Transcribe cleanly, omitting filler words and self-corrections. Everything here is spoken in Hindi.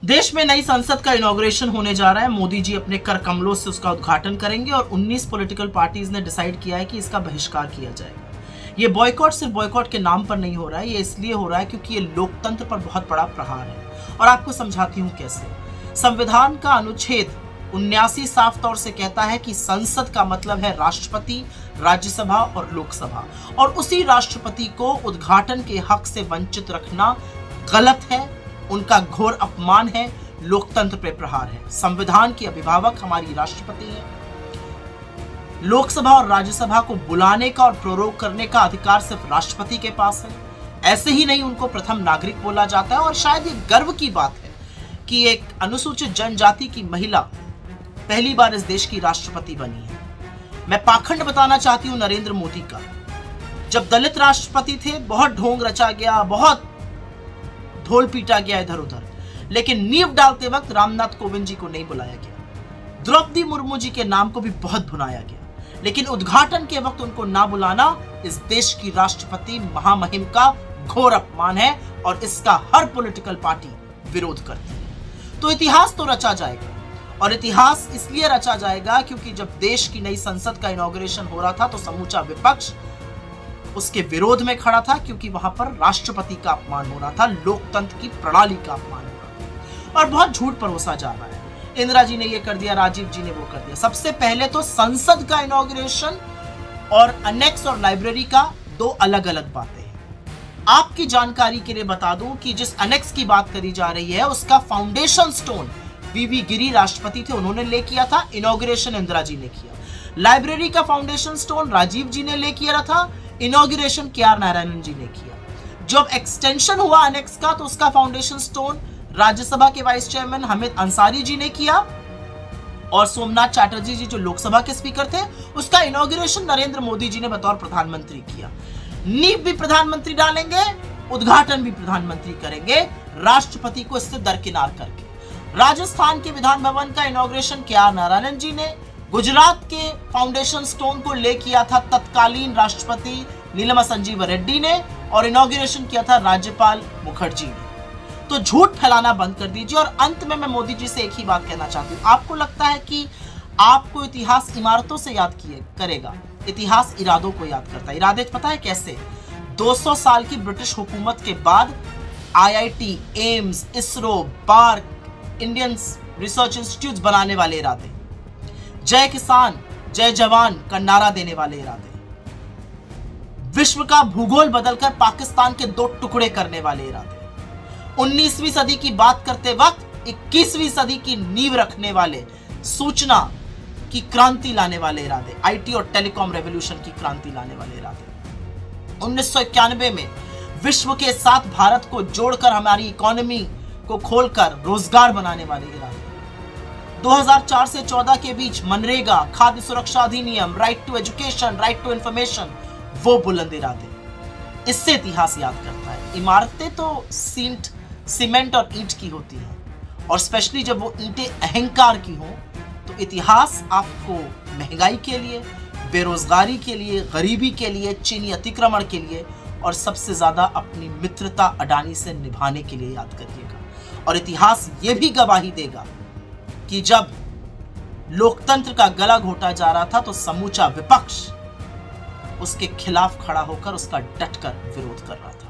देश में नई संसद का इनॉग्रेशन होने जा रहा है। मोदी जी अपने कर कमलों से उसका उद्घाटन करेंगे और 19 पॉलिटिकल पार्टीज ने डिसाइड किया है कि इसका बहिष्कार किया जाएगा। ये बॉयकॉट सिर्फ बॉयकॉट के नाम पर नहीं हो रहा है, ये इसलिए हो रहा है क्योंकि ये लोकतंत्र पर बहुत बड़ा प्रहार है। और आपको समझाती हूं कैसे। संविधान का अनुच्छेद 79 साफ तौर से कहता है कि संसद का मतलब है राष्ट्रपति, राज्यसभा और लोकसभा, और उसी राष्ट्रपति को उद्घाटन के हक से वंचित रखना गलत है, उनका घोर अपमान है, लोकतंत्र पे प्रहार है। संविधान की अभिभावक हमारी राष्ट्रपति है। लोकसभा और राज्यसभा को बुलाने का और प्रोरोग करने का अधिकार सिर्फ राष्ट्रपति के पास है। ऐसे ही नहीं उनको प्रथम नागरिक बोला जाता है। और शायद ये गर्व की बात है कि एक अनुसूचित जनजाति की महिला पहली बार इस देश की राष्ट्रपति बनी है। मैं पाखंड बताना चाहती हूं नरेंद्र मोदी का। जब दलित राष्ट्रपति थे बहुत ढोंग रचा गया, बहुत ढोल पीटा गया इधर उधर, लेकिन नींव डालते वक्त रामनाथ कोविंद जी को नहीं बुलाया गया। द्रौपदी मुर्मू जी के नाम को भी बहुत भुनाया गया, लेकिन उद्घाटन के वक्त उनको ना बुलाना इस देश की राष्ट्रपति महामहिम का घोर अपमान है और इसका हर पॉलिटिकल पार्टी विरोध करती है। तो इतिहास तो रचा जाएगा, और इतिहास इसलिए रचा जाएगा क्योंकि जब देश की नई संसद का इनॉग्रेशन हो रहा था तो समूचा विपक्ष उसके विरोध में खड़ा था, क्योंकि वहां पर राष्ट्रपति का अपमान हो रहा था, लोकतंत्र की प्रणाली का अपमान हो रहा था। और बहुत झूठ परोसा जा रहा है। इंदिरा जी ने ये कर दिया, राजीव जी ने वो कर दिया। सबसे पहले तो संसद का इनॉग्रेशन और अनेक्स और लाइब्रेरी का दो अलग अलग बातें हैं। आपकी जानकारी के लिए बता दूं कि जिस अनेक्स की बात करी जा रही है उसका फाउंडेशन स्टोन वीवी गिरी राष्ट्रपति थे, उन्होंने ले किया था। इनॉग्रेशन इंदिरा जी ने किया। लाइब्रेरी का फाउंडेशन स्टोन राजीव जी ने ले किया था। Inauguration KR. नारायणन जी ने किया। जब एक्सटेंशन हुआ अनेक्स का तो उसका फाउंडेशन स्टोन राज्यसभा के वाइस चेयरमैन हामिद अंसारी जी ने किया, और सोमनाथ चैटर्जी जी जो लोकसभा के स्पीकर थे उसका इनॉग्रेशन नरेंद्र मोदी जी ने बतौर प्रधानमंत्री किया। नींव भी प्रधानमंत्री डालेंगे, उद्घाटन भी प्रधानमंत्री करेंगे, राष्ट्रपति को इससे दरकिनार करके। राजस्थान के विधान भवन का इनॉग्रेशन के.आर. नारायणन जी ने, गुजरात के फाउंडेशन स्टोन को ले किया था तत्कालीन राष्ट्रपति नीलमा संजीव रेड्डी ने, और इनॉग्रेशन किया था राज्यपाल मुखर्जी ने। तो झूठ फैलाना बंद कर दीजिए। और अंत में मैं मोदी जी से एक ही बात कहना चाहती हूँ। आपको लगता है कि आपको इतिहास इमारतों से याद करेगा? इतिहास इरादों को याद करता है। इरादे पता है कैसे? 200 साल की ब्रिटिश हुकूमत के बाद IIT, AIIMS, ISRO, park, Indian research institute बनाने वाले इरादे, जय किसान जय जवान का नारा देने वाले इरादे, विश्व का भूगोल बदलकर पाकिस्तान के 2 टुकड़े करने वाले इरादे, 19वीं सदी की बात करते वक्त 21वीं सदी की नींव रखने वाले, सूचना की क्रांति लाने वाले इरादे, IT और टेलीकॉम रेवोल्यूशन की क्रांति लाने वाले इरादे, 1991 में विश्व के साथ भारत को जोड़कर हमारी इकोनॉमी को खोलकर रोजगार बनाने वाले इरादे, 2004 से 14 के बीच मनरेगा, खाद्य सुरक्षा अधिनियम, right to education, right to information, वो बुलंद इरादे। इससे इतिहास याद करता है। इमारतें तो सीमेंट और ईंट की होती हैं, और स्पेशली जब वो ईंटें अहंकार की हों, तो इतिहास आपको महंगाई के लिए, बेरोजगारी के लिए, गरीबी के लिए, चीनी अतिक्रमण के लिए, और सबसे ज्यादा अपनी मित्रता अडानी से निभाने के लिए याद करिएगा। और इतिहास ये भी गवाही देगा कि जब लोकतंत्र का गला घोटा जा रहा था तो समूचा विपक्ष उसके खिलाफ खड़ा होकर उसका डटकर विरोध कर रहा था।